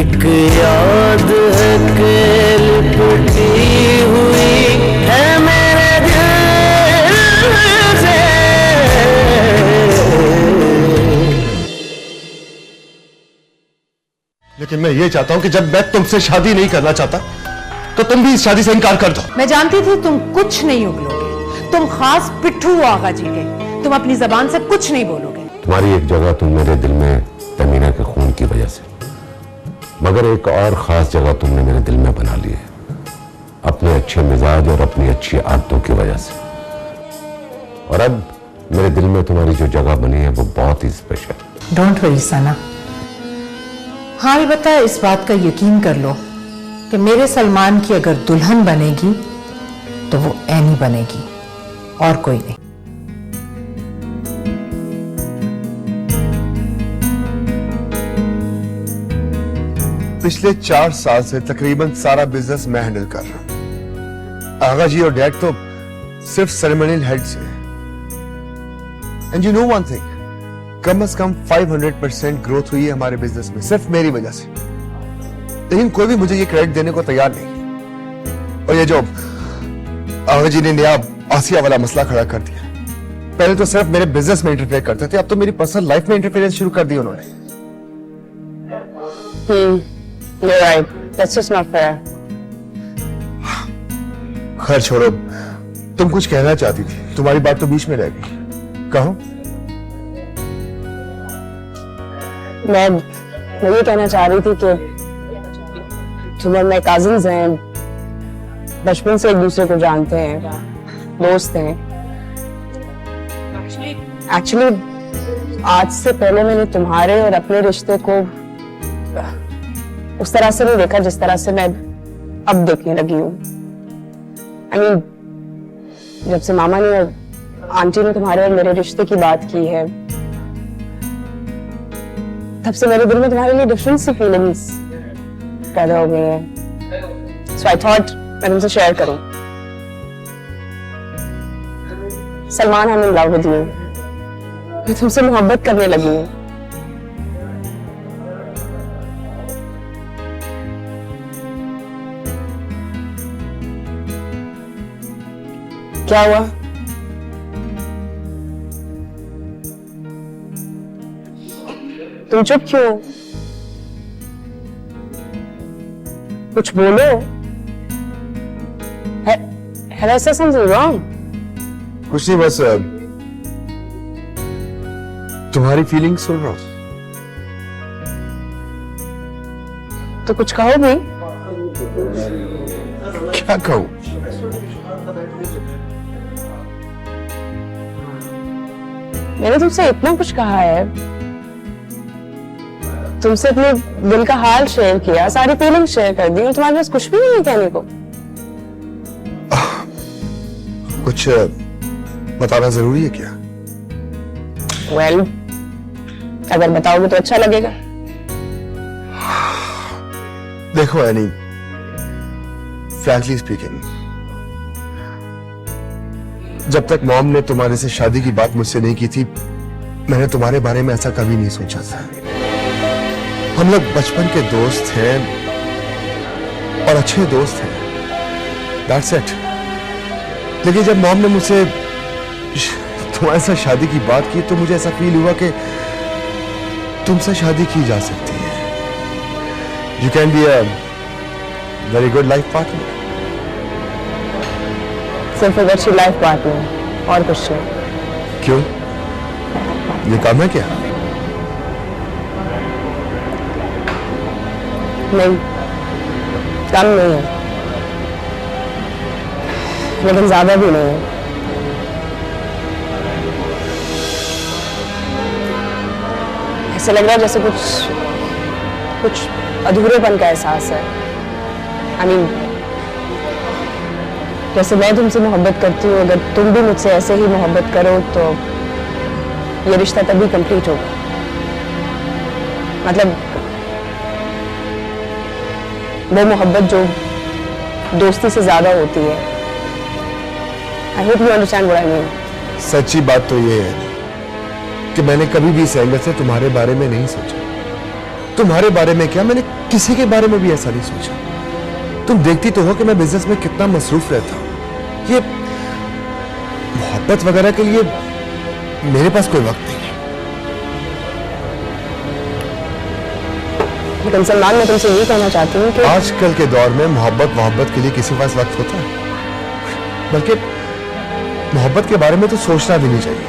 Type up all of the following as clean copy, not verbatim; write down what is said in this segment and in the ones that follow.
एक याद है कि लिपटी हुई है मेरे दिल से। लेकिन मैं ये चाहता हूं कि जब मैं तुमसे शादी नहीं करना चाहता तो तुम भी इस शादी से इनकार कर दो। मैं जानती थी तुम कुछ नहीं उगलोगे, तुम खास पिट्ठू हो आगा जी के, तुम अपनी जबान से कुछ नहीं बोलोगे। तुम्हारी एक जगह तुम मेरे दिल में तमीना के खून की वजह से, मगर एक और खास जगह तुमने मेरे दिल में बना ली है अपने अच्छे मिजाज और अपनी अच्छी आदतों की वजह से। और अब मेरे दिल में तुम्हारी जो जगह बनी है वो बहुत ही स्पेशल। डोंट वरी सना, हाँ अलबत्ता इस बात का यकीन कर लो कि मेरे सलमान की अगर दुल्हन बनेगी तो वो ऐनी बनेगी और कोई नहीं। पिछले 4 साल से तकरीबन सारा बिजनेस मैं हैंडल कर रहा हूं। आगा जी और डैड तो सिर्फ सेरेमोनियल हेड्स हैं। And you know one thing, कम से कम 500% ग्रोथ हुई है हमारे बिजनेस में सिर्फ मेरी वजह से। लेकिन कोई भी मुझे ये क्रेडिट देने को तैयार नहीं। और ये जो आगा जी ने नया आसिया वाला मसला खड़ा कर दिया, पहले तो सिर्फ मेरे बिजनेस में इंटरफेयर करते थे, अब तो मेरी पर्सनल लाइफ में इंटरफेरेंस शुरू कर दी उन्होंने। You're right. That's just not fair. खैर छोड़ो, तुम कुछ कहना चाहती थी, तुम्हारी बात तो बीच में रह गई, कहो। मैं ये कहना चाह रही थी कि तुम और मैं कजिन्स हैं, बचपन से एक दूसरे को जानते हैं, दोस्त हैं। एक्चुअली आज से पहले मैंने तुम्हारे और अपने रिश्ते को उस तरह से नहीं देखा जिस तरह से मैं अब देखने लगी हूँ। I mean, जब से मामा ने और आंटी ने तुम्हारे और मेरे रिश्ते की बात की है, तब से मेरे दिल में तुम्हारे लिए डिफरेंट सी फीलिंग्स पैदा हो गई हैं। So I thought मैं तुमसे शेयर करूं। Salman, I'm in love with you। मैं तुमसे मोहब्बत करने लगी हूँ। क्या हुआ? तुम चुप क्यों? कुछ बोलो। Have I said something wrong? कुछ नहीं, बस तुम्हारी फीलिंग्स सुन रहा हूं। तो कुछ कहो भी। क्या कहूं? मैंने तुमसे इतना कुछ कहा है, तुमसे अपने दिल का हाल शेयर किया, सारी फीलिंग शेयर कर दी, और तुम्हारे पास कुछ भी नहीं है कहने को। कुछ बताना जरूरी है क्या? Well, अगर बताओगे तो अच्छा लगेगा। देखो एनी, फ्रैंकली स्पीकिंग, जब तक मॉम ने तुम्हारे से शादी की बात मुझसे नहीं की थी, मैंने तुम्हारे बारे में ऐसा कभी नहीं सोचा था। हम लोग बचपन के दोस्त हैं और अच्छे दोस्त हैं, दैट्स इट। लेकिन जब मॉम ने मुझसे तुम्हारे साथ शादी की बात की तो मुझे ऐसा फील हुआ कि तुमसे शादी की जा सकती है। You can be a very good life partner. सिर्फ एक अच्छी लाइफ पार्टनर और कुछ नहीं। क्यों? ये काम है क्या? नहीं, कम नहीं है, लेकिन ज्यादा भी नहीं है। ऐसे लग रहा है जैसे कुछ अधूरेपन का एहसास है। I mean, जैसे मैं तुमसे मोहब्बत करती हूँ, अगर तुम भी मुझसे ऐसे ही मोहब्बत करो तो ये रिश्ता तभी कंप्लीट होगा। मतलब वो मोहब्बत जो दोस्ती से ज्यादा होती है। I hope you understand what I mean. सच्ची बात तो ये है कि मैंने कभी भी इस एंगल से तुम्हारे बारे में नहीं सोचा। तुम्हारे बारे में क्या, मैंने किसी के बारे में भी ऐसा नहीं सोचा। तुम देखती तो हो कि मैं बिजनेस में कितना मसरूफ रहता हूं। ये मोहब्बत वगैरह के लिए मेरे पास कोई वक्त नहीं है। लेकिन सलमान, मैं तुमसे ये कहना चाहती हूँ कि आजकल के दौर में मोहब्बत के लिए किसी के पास वक्त होता है? बल्कि मोहब्बत के बारे में तो सोचना भी नहीं चाहिए।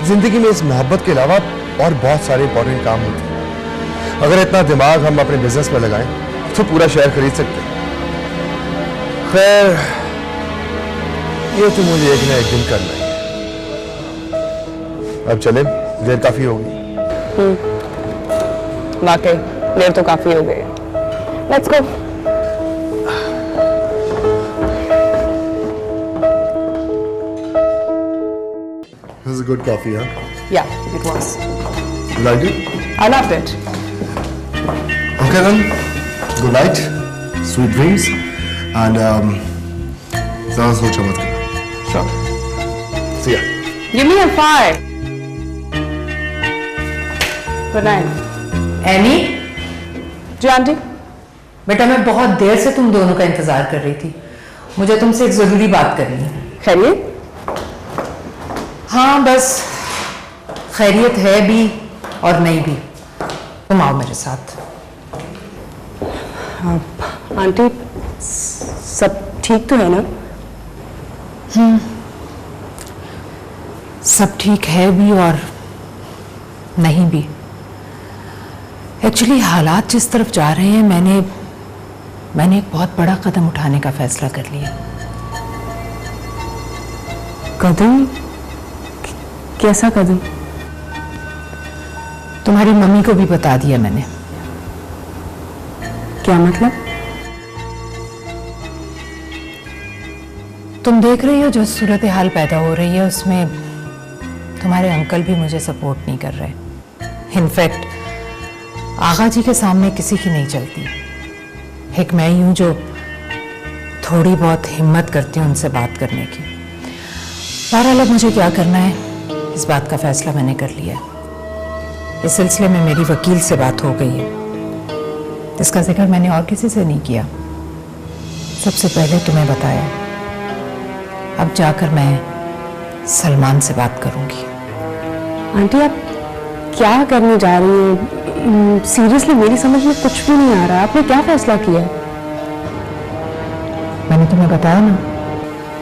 जिंदगी में इस मोहब्बत के अलावा और बहुत सारे इंपॉर्टेंट काम होते हैं। अगर इतना दिमाग हम अपने बिजनेस में लगाएं तो पूरा शहर खरीद सकते हैं। खैर, ये तो मुझे एक ना एक दिन करना ही है। अब चले, देर काफी हो गई। वाकई देर तो काफी हो गई है। Let's go. This is a good coffee, huh? Yeah, it was. You liked it? I loved it. Okay then. Good night. Sweet dreams. And ज़्यादा सोचा मत करना. Sure. See ya. Give me a 5. Good night. Any, जी aunty. बेटा मैं बहुत देर से तुम दोनों का इंतजार कर रही थी। मुझे तुमसे एक जरूरी बात करनी है। खैरियत? हाँ, बस खैरियत है भी और नहीं भी। तुम आओ मेरे साथ। आंटी, सब ठीक तो है ना? सब ठीक है भी और नहीं भी। एक्चुअली हालात जिस तरफ जा रहे हैं, मैंने एक बहुत बड़ा कदम उठाने का फैसला कर लिया। कदम? कैसा कदम? तुम्हारी मम्मी को भी बता दिया मैंने। क्या मतलब? तुम देख रही हो जो सूरत हाल पैदा हो रही है, उसमें तुम्हारे अंकल भी मुझे सपोर्ट नहीं कर रहे। इनफैक्ट आगा जी के सामने किसी की नहीं चलती। एक मैं ही हूं जो थोड़ी बहुत हिम्मत करती हूं उनसे बात करने की। बहरहाल अब मुझे क्या करना है, इस बात का फैसला मैंने कर लिया है। इस सिलसिले में मेरी वकील से बात हो गई है। इसका जिक्र मैंने और किसी से नहीं किया, सबसे पहले तुम्हें बताया। अब जाकर मैं सलमान से बात करूंगी। आंटी, आप क्या करने जा रही हैं? सीरियसली मेरी समझ में कुछ भी नहीं आ रहा। आपने क्या फैसला किया है? मैंने तुम्हें बताया ना,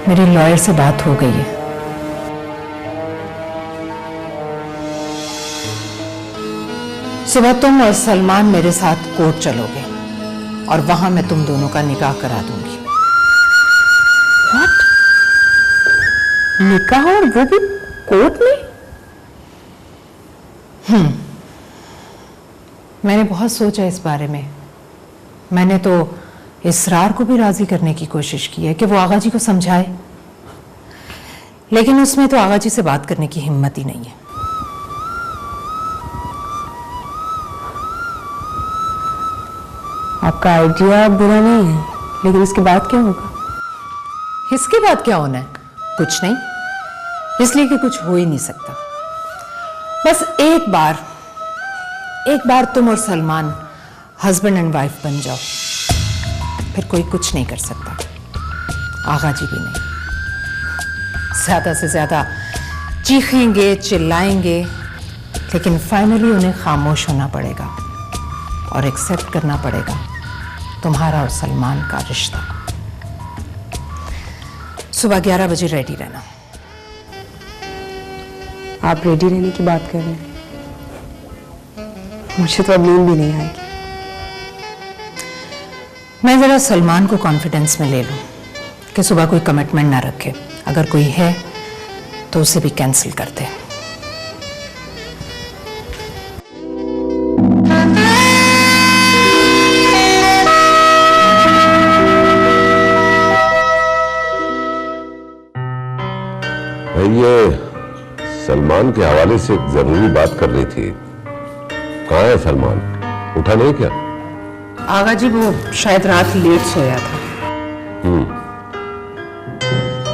मेरी लॉयर से बात हो गई है। सुबह तुम और सलमान मेरे साथ कोर्ट चलोगे और वहां मैं तुम दोनों का निकाह करा दूंगी। What? निकाह, और वो भी कोर्ट में? मैंने बहुत सोचा इस बारे में। मैंने तो इसरार को भी राजी करने की कोशिश की है कि वो आगा जी को समझाए, लेकिन उसमें तो आगा जी से बात करने की हिम्मत ही नहीं है। आपका आइडिया बुरा नहीं है, लेकिन इसके बाद क्या होगा? इसके बाद क्या होना है? कुछ नहीं, इसलिए कि कुछ हो ही नहीं सकता। बस एक बार तुम और सलमान हस्बैंड एंड वाइफ बन जाओ, फिर कोई कुछ नहीं कर सकता, आगा जी भी नहीं। ज्यादा से ज्यादा चीखेंगे, चिल्लाएंगे, लेकिन फाइनली उन्हें खामोश होना पड़ेगा और एक्सेप्ट करना पड़ेगा तुम्हारा और सलमान का रिश्ता। सुबह 11 बजे रेडी रहना। आप रेडी रहने की बात कर रहे हैं? मुझे तो अब नींद भी नहीं आएगी। मैं जरा सलमान को कॉन्फिडेंस में ले लूं कि सुबह कोई कमिटमेंट ना रखे। अगर कोई है तो उसे भी कैंसिल कर दे। ये सलमान के हवाले से एक जरूरी बात कर रही थी। कहाँ है सलमान? उठा नहीं क्या? आगा जी वो शायद रात लेट सोया था।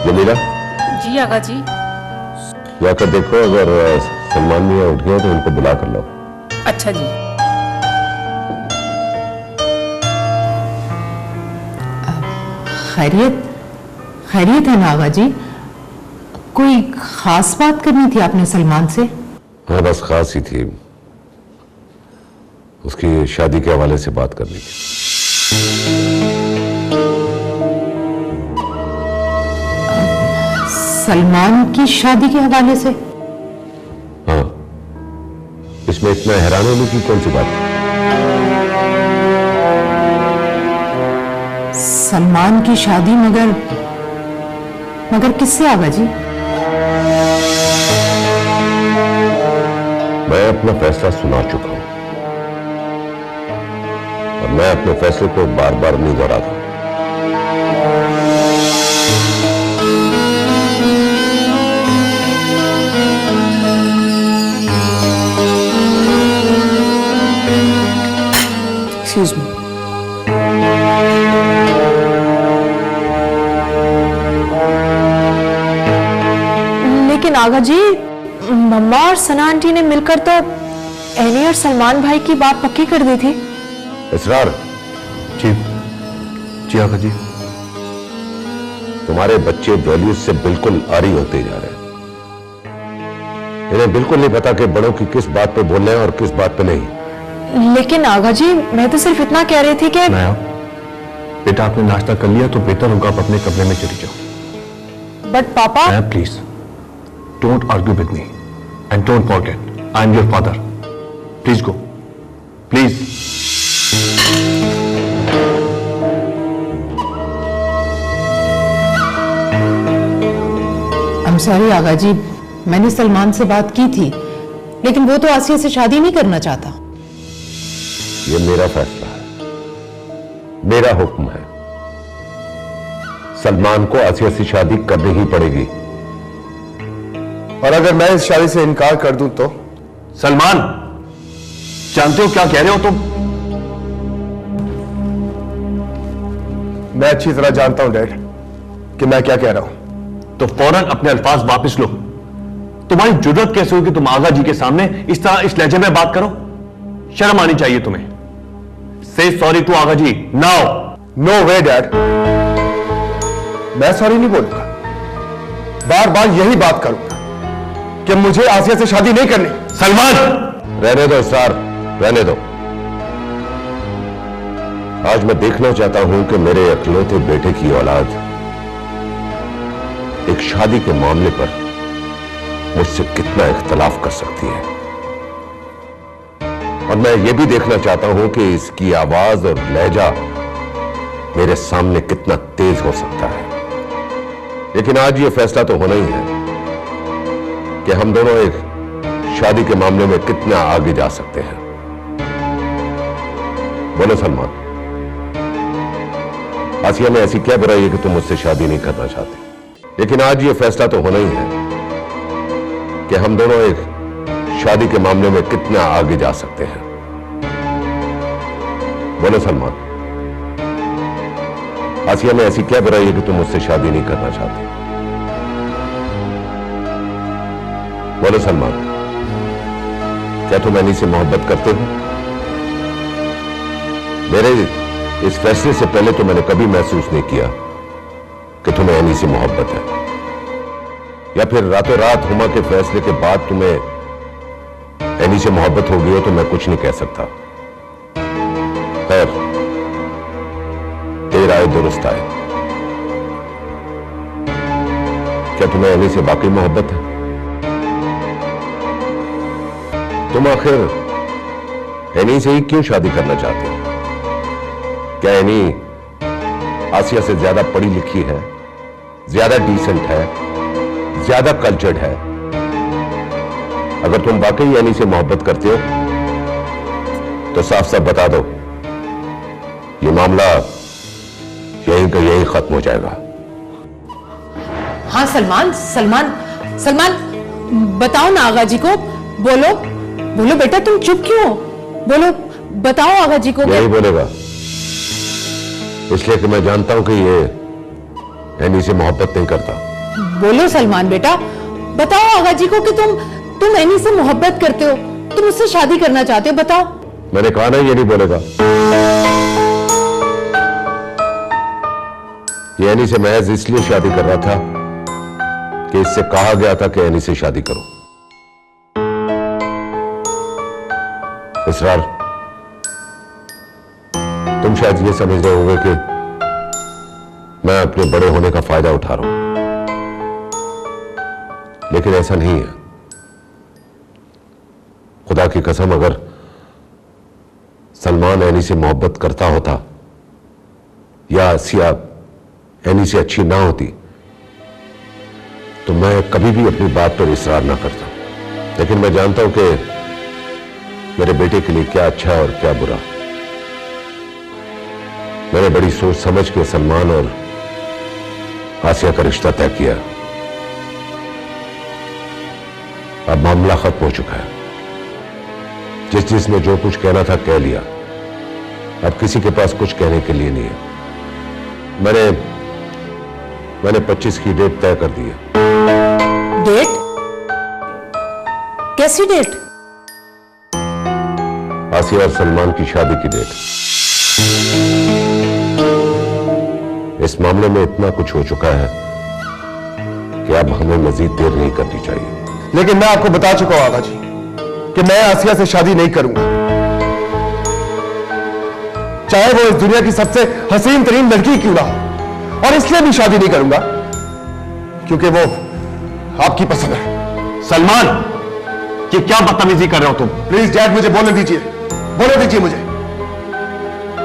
जमीला, जी आगा जी। जाकर देखो, अगर सलमान नहीं उठ गया तो उनको बुला कर लो। अच्छा जी। खैरियत खैरियत है ना आगा जी? कोई खास बात करनी थी आपने सलमान से? हाँ, बस खास ही थी, उसकी शादी के हवाले से बात करनी थी। सलमान की शादी के हवाले से? हाँ, इसमें इतना हैरान होने की कौन सी बात है? सलमान की शादी मगर किससे आगा जी? मैं अपना फैसला सुना चुका हूं और मैं अपने फैसले को बार बार नहीं दोहराता। Excuse me. लेकिन आगा जी, मम्मा और सना आंटी ने मिलकर तो एनी और सलमान भाई की बात पक्की कर दी थी। इसरार, जी आका जी। तुम्हारे बच्चे वैल्यूज से बिल्कुल आरी होते जा रहे हैं। इन्हें बिल्कुल नहीं पता कि बड़ों की किस बात पे बोलना है और किस बात पे नहीं। लेकिन आगा जी, मैं तो सिर्फ इतना कह रही थी कि बेटा आपने नाश्ता कर लिया तो बेहतर होगा आप अपने कमरे में चली जाओ। But papa, please don't argue with me and don't forget I am your father. Please go, please. I am sorry Agha ji, मैंने सलमान से बात की थी, लेकिन वो तो आसिया से शादी नहीं करना चाहता। ये मेरा फैसला है, मेरा हुक्म है। सलमान को आसिया से शादी करनी ही पड़ेगी। और अगर मैं इस शादी से इनकार कर दूं तो? सलमान, जानते हो क्या कह रहे हो तुम? मैं अच्छी तरह जानता हूं डैड कि मैं क्या कह रहा हूं। तो फौरन अपने अल्फाज वापस लो। तुम्हारी जुर्रत कैसे हुई कि तुम आगा जी के सामने इस तरह इस लहजे में बात करो? शर्म आनी चाहिए तुम्हें। Say sorry to Aga ji now. No way dad, मैं सॉरी नहीं बोलूंगा। बार बार यही बात करूंगा कि मुझे आसिया से शादी नहीं करनी। सलमान, रहने दो सर, रहने दो। आज मैं देखना चाहता हूं कि मेरे इकलौते बेटे की औलाद एक शादी के मामले पर मुझसे कितना इख्तलाफ कर सकती है, और मैं यह भी देखना चाहता हूं कि इसकी आवाज और लहजा मेरे सामने कितना तेज हो सकता है। लेकिन आज यह फैसला तो होना ही है कि हम दोनों एक शादी के मामले में कितना आगे जा सकते हैं। बोलो सलमान, आसिया में ऐसी क्या बुराई है कि तुम मुझसे शादी नहीं करना चाहते? लेकिन आज यह फैसला तो होना ही है कि हम दोनों एक शादी के मामले में कितना आगे जा सकते हैं। बोलो सलमान, आसिया में ऐसी क्या बुराई है कि तुम मुझसे शादी नहीं करना चाहते? बोलो सलमान, क्या तुम एनी से मोहब्बत करते हो? मेरे इस फैसले से पहले तो मैंने कभी महसूस नहीं किया कि तुम्हें एनी से मोहब्बत है, या फिर रातों रात हुमा के फैसले के बाद तुम्हें एनी से मोहब्बत हो गई हो तो मैं कुछ नहीं कह सकता। खैर, तेरी राय दुरुस्त है। क्या तुम्हें एनी से वाकई मोहब्बत है? तुम आखिर एनी से ही क्यों शादी करना चाहते हो? क्या एनी आसिया से ज्यादा पढ़ी लिखी है, ज्यादा डिसेंट है, ज्यादा कल्चर्ड है? अगर तुम वाकई एनी से मोहब्बत करते हो तो साफ साफ बता दो, ये मामला यहीं का यहीं खत्म हो जाएगा। हाँ सलमान, सलमान, सलमान, बताओ ना आगा जी को। बोलो बोलो बेटा, तुम चुप क्यों हो? बोलो, बताओ आगा जी को। यही बोलेगा, इसलिए कि मैं जानता हूं कि ये एनी से मोहब्बत नहीं करता। बोलो सलमान बेटा, बताओ आगा जी को कि तुम एनी से मोहब्बत करते हो, तुम उससे शादी करना चाहते हो, बताओ। मैंने कहा ना ये नहीं बोलेगा। ये एनी से महज इसलिए शादी कर रहा था कि इससे कहा गया था कि एनी से शादी करो। इसरार, तुम शायद ये समझ रहे होगे कि मैं अपने बड़े होने का फायदा उठा रहा हूं, लेकिन ऐसा नहीं है। खुदा की कसम, अगर सलमान एनी से मोहब्बत करता होता या आसिया एनी से अच्छी ना होती तो मैं कभी भी अपनी बात पर इसरार ना करता। लेकिन मैं जानता हूं कि मेरे बेटे के लिए क्या अच्छा है और क्या बुरा। मैंने बड़ी सोच समझ के सलमान और आसिया का रिश्ता तय किया। अब मामला खत्म हो चुका है। जिसने जो कुछ कहना था कह लिया। अब किसी के पास कुछ कहने के लिए नहीं है। मैंने 25 की डेट तय कर दी है। डेट? कैसी डेट? आसिया और सलमान की शादी की डेट। इस मामले में इतना कुछ हो चुका है कि अब हमें मजीद देर नहीं करनी चाहिए। लेकिन मैं आपको बता चुका हूं आगा जी कि मैं आसिया से शादी नहीं करूंगा, चाहे वो इस दुनिया की सबसे हसीन तरीन लड़की क्यों ना हो। और इसलिए भी शादी नहीं करूंगा क्योंकि वो आपकी पसंद है। सलमान, ये क्या बदतमीजी कर रहे हो तुम? प्लीज डैड, मुझे बोलने दीजिए मुझे।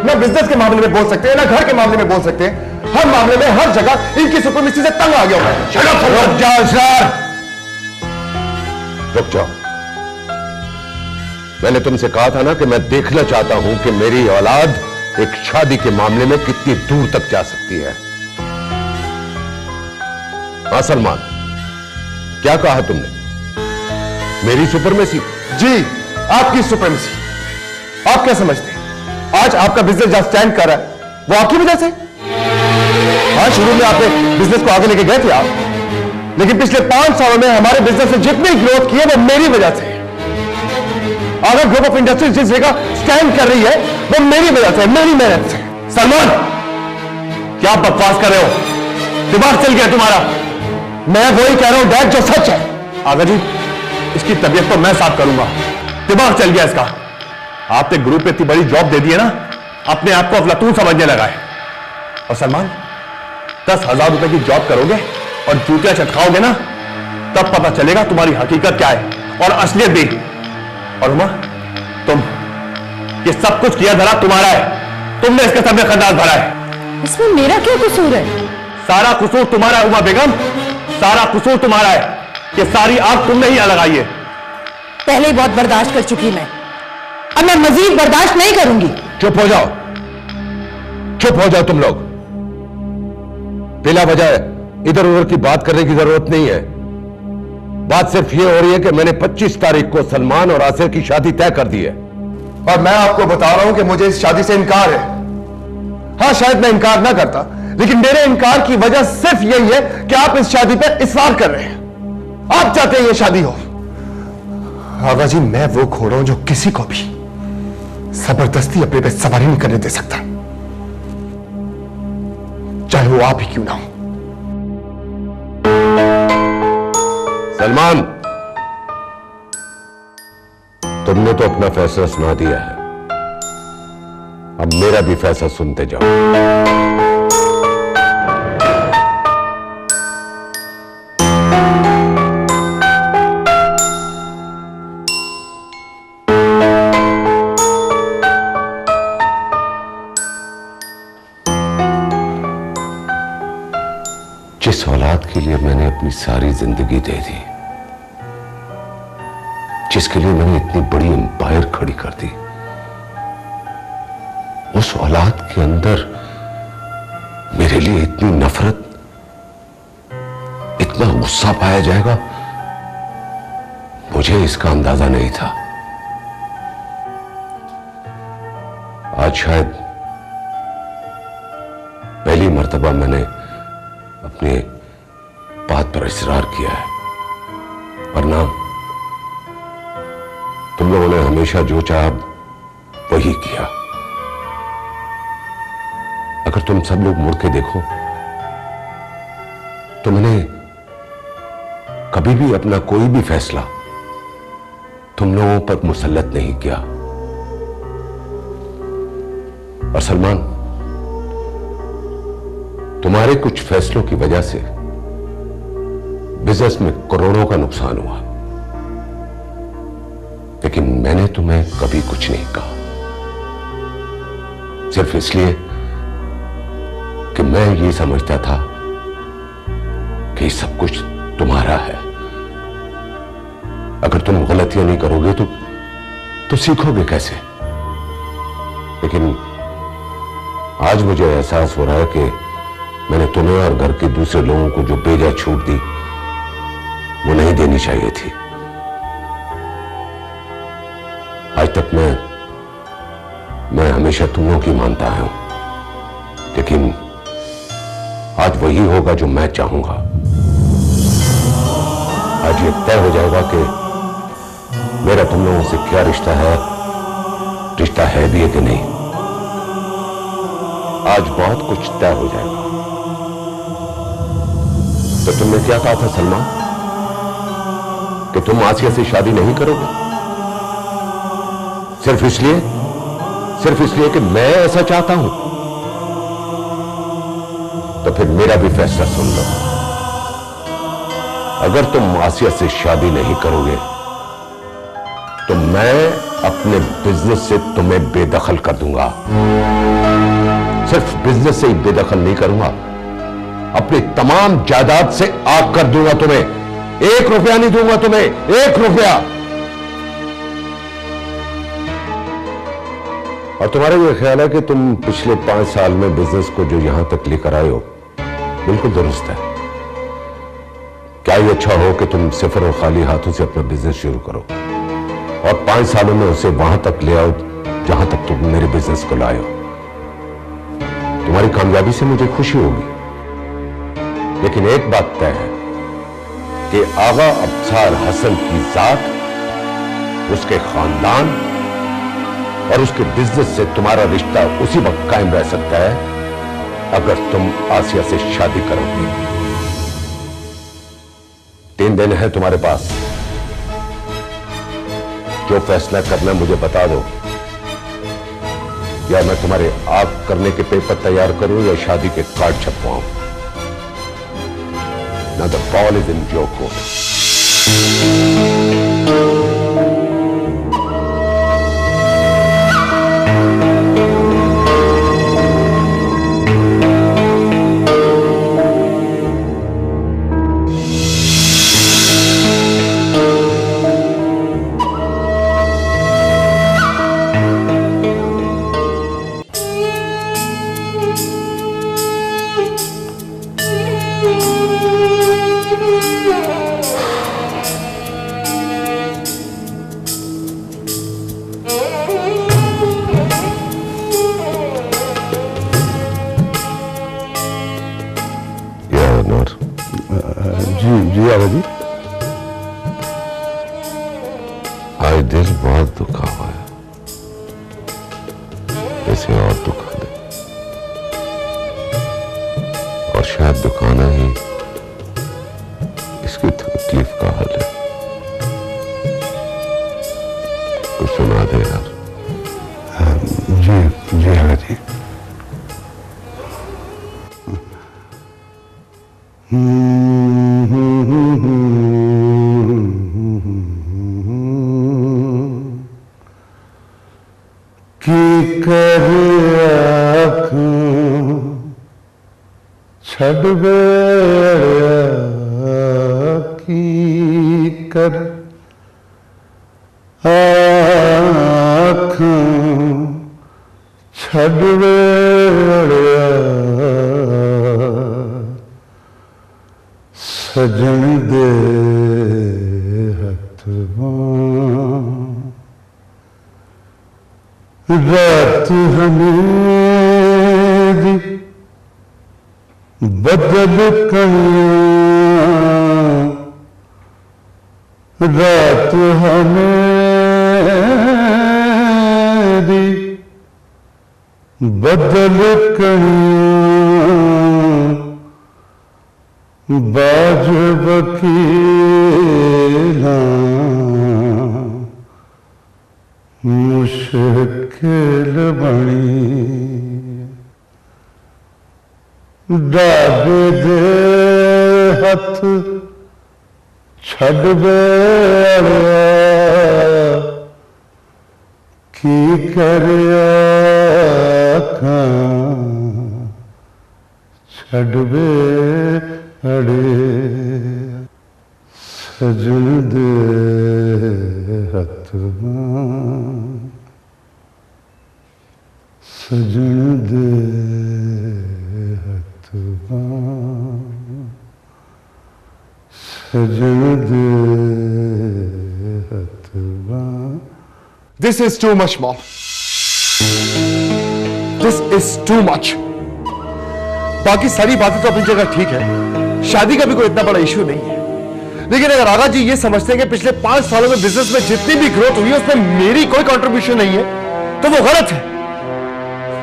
ना बिजनेस के मामले में बोल सकते हैं, ना घर के मामले में बोल सकते हैं। हर मामले में, हर जगह इनकी सुपरमिस्ट्री से तंग आ गया हूं। रुक जाओ सर, रुक जाओ। मैंने तुमसे कहा था ना कि मैं देखना चाहता हूं कि मेरी औलाद एक शादी के मामले में कितनी दूर तक जा सकती है। हाँ सलमान, क्या कहा तुमने? मेरी सुपरमेसी? जी, आपकी सुपरमेसी। आप क्या समझते हैं आज आपका बिजनेस जहां स्टैंड कर रहा है वो आपकी वजह से? हाँ, शुरू में आपने बिजनेस को आगे लेके गए थे आप, लेकिन पिछले 5 सालों में हमारे बिजनेस ने जितनी ग्रोथ की है वो मेरी वजह से। अगर ग्रुप ऑफ इंडस्ट्रीज जिस जगह स्टैंड कर रही है वो मेरी वजह से, मेरी मेहनत से। सलमान, क्या बकवास कर रहे हो? दिमाग चल गया तुम्हारा? मैं वही कह रहा हूं डैड जो सच है। आगा जी, इसकी तबीयत तो मैं साफ करूंगा। दिमाग चल गया इसका। आपने ग्रुप पे इतनी बड़ी जॉब दे दी है ना, अपने आप को अफलातून समझने लगा है। और सलमान, 10,000 रुपए की जॉब करोगे और जूतियां चटकाओगे ना, तब पता चलेगा तुम्हारी हकीकत क्या है और असलियत भी। और उमा, तुम ये सब कुछ किया धरा तुम्हारा है। तुमने इसके सब में खंडास भरा है। इसमें मेरा क्या कसूर है? सारा कसूर तुम्हारा है उमा बेगम, सारा कसूर तुम्हारा है। ये सारी आग तुमने ही लगाई है। पहले ही बहुत बर्दाश्त कर चुकी मैं, अब मैं मजीद बर्दाश्त नहीं करूंगी। चुप हो जाओ, चुप हो जाओ तुम लोग। बिला वजह इधर उधर की बात करने की जरूरत नहीं है। बात सिर्फ ये हो रही है कि मैंने 25 तारीख को सलमान और आसिया की शादी तय कर दी है। और मैं आपको बता रहा हूं कि मुझे इस शादी से इनकार है। हाँ, शायद मैं इनकार ना करता, लेकिन मेरे इनकार की वजह सिर्फ यही है कि आप इस शादी पर इसरार कर रहे हैं। आप चाहते हैं ये शादी हो। आगा जी, मैं वो घोड़ा हूं जो किसी को भी जबरदस्ती अपने पे सवारी नहीं करने दे सकता, चाहे वो आप ही क्यों ना हो। सलमान, तुमने तो अपना फैसला सुना दिया है, अब मेरा भी फैसला सुनते जाओ। जिस औलाद के लिए मैंने अपनी सारी जिंदगी दे दी, जिसके लिए मैंने इतनी बड़ी एम्पायर खड़ी कर दी, उस औलाद के अंदर मेरे लिए इतनी नफरत, इतना गुस्सा पाया जाएगा, मुझे इसका अंदाजा नहीं था। आज शायद पहली मर्तबा मैंने अपने बात पर इसरार किया है, वरना तुम लोगों ने हमेशा जो चाहा वही किया। अगर तुम सब लोग मुड़ के देखो तुमने कभी भी अपना कोई भी फैसला तुम लोगों पर मुसल्लत नहीं किया। और सलमान, तुम्हारे कुछ फैसलों की वजह से बिजनेस में करोड़ों का नुकसान हुआ, लेकिन मैंने तुम्हें कभी कुछ नहीं कहा, सिर्फ इसलिए कि मैं ये समझता था कि सब कुछ तुम्हारा है। अगर तुम गलतियां नहीं करोगे तो सीखोगे कैसे? लेकिन आज मुझे एहसास हो रहा है कि मैंने तुम्हें और घर के दूसरे लोगों को जो बेजा छूट दी वो नहीं देनी चाहिए थी। आज तक मैं हमेशा तुम लोगों की मानता आया हूं, लेकिन आज वही होगा जो मैं चाहूंगा। आज ये तय हो जाएगा कि मेरा तुम लोगों से क्या रिश्ता है भी है कि नहीं। आज बहुत कुछ तय हो जाएगा। तो तुमने क्या कहा था सलमान कि तुम आसिया से शादी नहीं करोगे? सिर्फ इसलिए कि मैं ऐसा चाहता हूं? तो फिर मेरा भी फैसला सुन लो। अगर तुम आसिया से शादी नहीं करोगे तो मैं अपने बिजनेस से तुम्हें बेदखल कर दूंगा। सिर्फ बिजनेस से ही बेदखल नहीं करूंगा, अपनी तमाम जायदाद से आग कर दूंगा तुम्हें। 1 रुपया नहीं दूंगा तुम्हें, 1 रुपया। और तुम्हारा यह ख्याल है कि तुम पिछले 5 साल में बिजनेस को जो यहां तक लेकर आए हो बिल्कुल दुरुस्त है। क्या ये अच्छा हो कि तुम सिफर और खाली हाथों से अपना बिजनेस शुरू करो और 5 सालों में उसे वहां तक ले आओ जहां तक तुम मेरे बिजनेस को लाए हो? तुम्हारी कामयाबी से मुझे खुशी होगी, लेकिन एक बात तय है कि आगा अब्सार हसन की जात, उसके खानदान और उसके बिजनेस से तुम्हारा रिश्ता उसी वक्त कायम रह सकता है अगर तुम आसिया से शादी करोगे। 3 दिन है तुम्हारे पास। जो फैसला करना मुझे बता दो, या मैं तुम्हारे आग करने के पेपर तैयार करूं या शादी के कार्ड छपवाऊं। Now the ball is in your court. जी आगा जी। आज दिल बहुत दुखा हुआ है, इसे और दुखा दे, और शायद दुखाना ही इसकी तकलीफ का हल है। कुछ सुना दे यार। जी आगा जी। की कर छड़ की कर छड़ सजन दे हथवां रात हमें बदल कयां, रात हमें बदल कयां, बाज वकीला मुश्किल बनी डाबे दे हथ छड़ की करया छड़बे अड़े सजन दे हथ सजन दे हथ सजन दे हथ This is too much, Mom. This is too much. बाकी सारी बातें तो अपनी जगह ठीक है, शादी का भी कोई इतना बड़ा इश्यू नहीं है, लेकिन अगर आगा जी ये समझते हैं कि पिछले 5 सालों में बिजनेस में जितनी भी ग्रोथ हुई है उसमें मेरी कोई कंट्रीब्यूशन नहीं है, तो वो गलत है।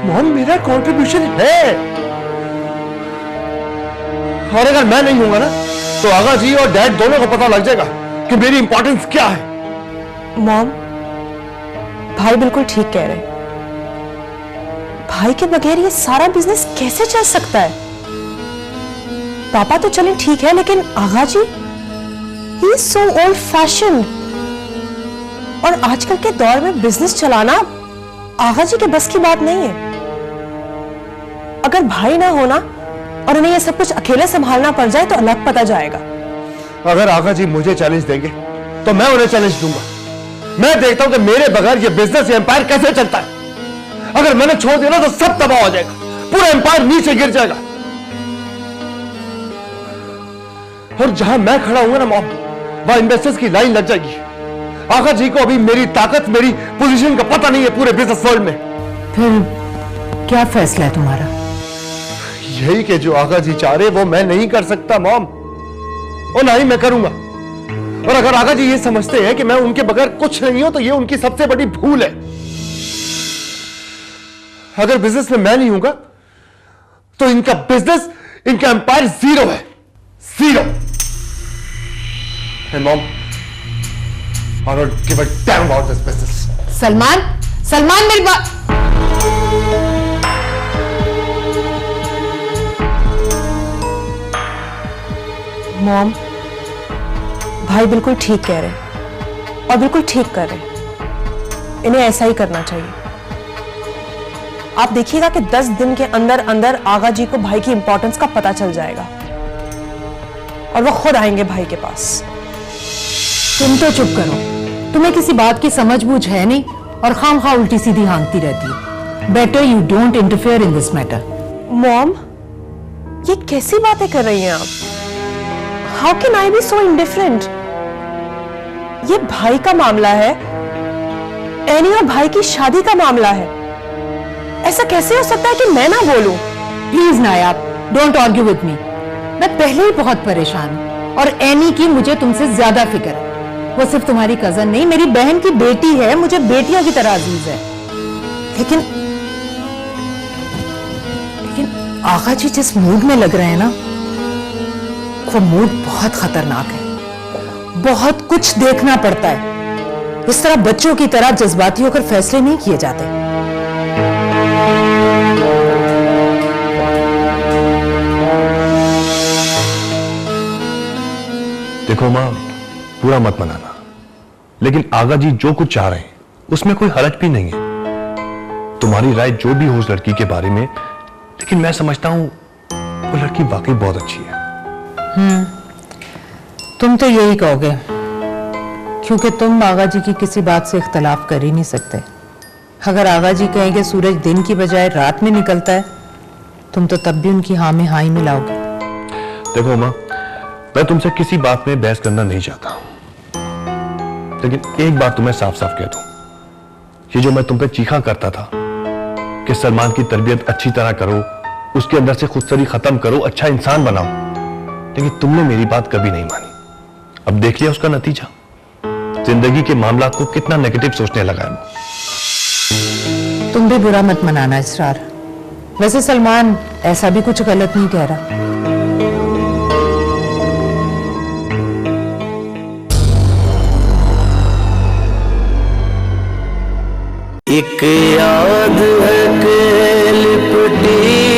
मॉम, मेरा कंट्रीब्यूशन है, और अगर मैं नहीं होऊंगा ना तो आगा जी और डैड दोनों को पता लग जाएगा कि मेरी इंपॉर्टेंस क्या है। मॉम, भाई बिल्कुल ठीक कह रहे हैं। भाई के बगैर ये सारा बिजनेस कैसे चल सकता है? पापा तो चले ठीक है, लेकिन आगा जी, ही इज सो ओल्ड फैशन, और आजकल के दौर में बिजनेस चलाना आगा जी के बस की बात नहीं है। अगर भाई ना होना और उन्हें ये सब कुछ अकेले संभालना पड़ जाए तो अलग पता जाएगा। अगर आगा जी मुझे चैलेंज देंगे तो मैं उन्हें चैलेंज दूंगा। मैं देखता हूं कि मेरे बगैर ये बिजनेस एम्पायर कैसे चलता है। अगर मैंने छोड़ दिया ना तो सब तबाह हो जाएगा, पूरा एम्पायर नीचे गिर जाएगा। और जहां मैं खड़ा हूं ना मॉम, वहां इन्वेस्टर्स की लाइन लग जाएगी। आगा जी को अभी मेरी ताकत, मेरी पोजीशन का पता नहीं है पूरे बिजनेस वर्ल्ड में। फिर क्या फैसला है तुम्हारा? यही कि जो आगा जी चाह रहे वो मैं नहीं कर सकता मॉम, और ना ही मैं करूंगा। और अगर आगा जी ये समझते हैं कि मैं उनके बगैर कुछ नहीं हूं तो ये उनकी सबसे बड़ी भूल है। अगर बिजनेस में मैं नहीं हूंगा तो इनका बिजनेस, इनका एम्पायर जीरो है, zero. And mom, I don't give a damn about this business. Salman, Salman मेरी बात। मॉम, भाई बिल्कुल ठीक कह रहे हैं और बिल्कुल ठीक कर रहे हैं। इन्हें ऐसा ही करना चाहिए। आप देखिएगा कि 10 दिन के अंदर अंदर आगा जी को भाई की इंपॉर्टेंस का पता चल जाएगा और वो खुद आएंगे भाई के पास। तुम तो चुप करो, तुम्हें किसी बात की समझ बूझ है नहीं और खामखा उल्टी सीधी हाँकती रहती है। Better you don't interfere in this matter. Mom, ये कैसी बातें कर रही हैं आप? How can I be so indifferent? ये भाई का मामला है, एनी और भाई की शादी का मामला है। ऐसा कैसे हो सकता है कि मैं ना बोलूं? Please Nayab, don't argue with मी। मैं पहले ही बहुत परेशान हूं और एनी की मुझे तुमसे ज्यादा फिक्र है। वो सिर्फ तुम्हारी कजन नहीं, मेरी बहन की बेटी है, मुझे बेटियों की तरह अजीज है। लेकिन आगा जी जिस मूड में लग रहे हैं ना, वो मूड बहुत खतरनाक है। बहुत कुछ देखना पड़ता है। इस तरह बच्चों की तरह जज्बाती होकर फैसले नहीं किए जाते। देखो मां, पूरा मत मनाना, लेकिन आगा जी जो कुछ चाह रहे हैं उसमें कोई हरज भी नहीं है। तुम्हारी राय जो भी हो उस लड़की के बारे में, लेकिन मैं समझता हूं वो लड़की वाकई बहुत अच्छी है। तुम तो यही कहोगे, क्योंकि तुम आगा जी की किसी बात से इख्तलाफ कर ही नहीं सकते। अगर आगा जी कहें कि सूरज दिन की बजाय रात में निकलता है, तुम तो तब भी उनकी हाँ में हाँ ही मिलाओगे। देखो मां, मैं तुमसे किसी बात में बहस करना नहीं चाहता, लेकिन एक बात तुम्हें साफ साफ कह दूं, ये जो मैं तुम पे चीखा करता था कि सलमान की तरबियत अच्छी तरह करो, उसके अंदर से खुदसरी खत्म करो, अच्छा इंसान बनाओ, लेकिन तुमने मेरी बात कभी नहीं मानी। अब देख लिया उसका नतीजा, जिंदगी के मामला को कितना नेगेटिव सोचने लगा है। तुम भी बुरा मत मनाना इसरार। वैसे सलमान ऐसा भी कुछ गलत नहीं कह रहा। एक याद है कि लिपटी